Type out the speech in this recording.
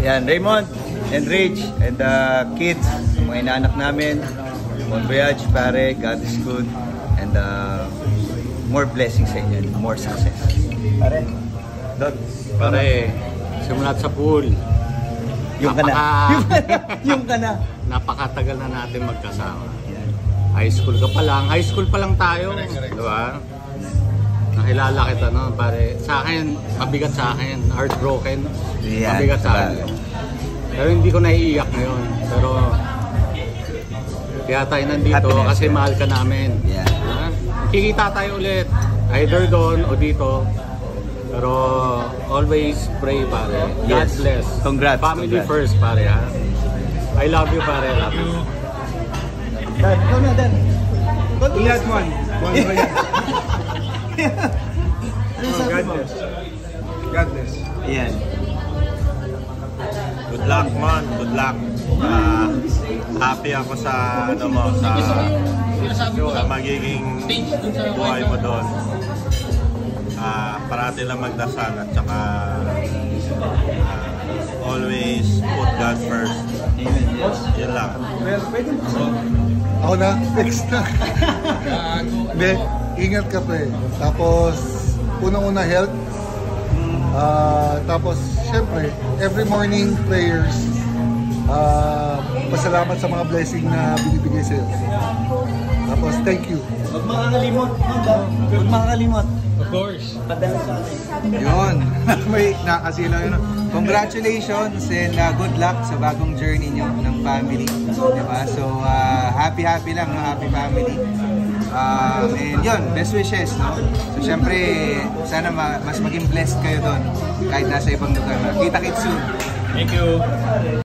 Yan, Raymond and Rich and the kids, mga inaanak namin. Bon voyage, pare. God is good. And more blessings sa inyo. More success. Pare. Dot. Pare, simulat sa pool. Yung ka na. Yung ka na. Napakatagal na natin magkasama. High school ka pa lang. High school pa lang tayo. Diba? Nakilala kita no, pare. Sa akin, mabigat sa akin. Heartbroken. Yeah, mabigat sa akin. Pero hindi ko naiiyak ngayon. Pero kaya tayo nandito happiness, kasi mahal ka namin. Yeah. Kikita tayo ulit. Either doon o dito. Pero always pray, pare. God bless. Congrats. Family first, pare, ha. I love you, pare. I love you. Dan, ikaw na, Dan. Ingat mo. God bless. God bless. Yan. Good luck, man. Good luck. Happy ako sa ano mo, sa magiging buhay mo doon. Parati lang magdasal at saka always put God first. Yun lang. Ako na, next na. Hindi, ingat ka pa eh. Tapos, unang-una health. Tapos, syempre, every morning prayers. Pasalamat sa mga blessing na binibigay sa'yo. Tapos, thank you. Huwag makakalimot. Huwag makakalimot. Of course. Padala sa akin. Yun. May nakasilo yun. Congratulations and good luck sa bagong journey nyo ng family. Diba? So, happy lang, no? Happy family. And yun, best wishes, no? So, syempre, sana mas maging blessed kayo doon kahit nasa ibang lugar na. Kita-kits soon. Thank you.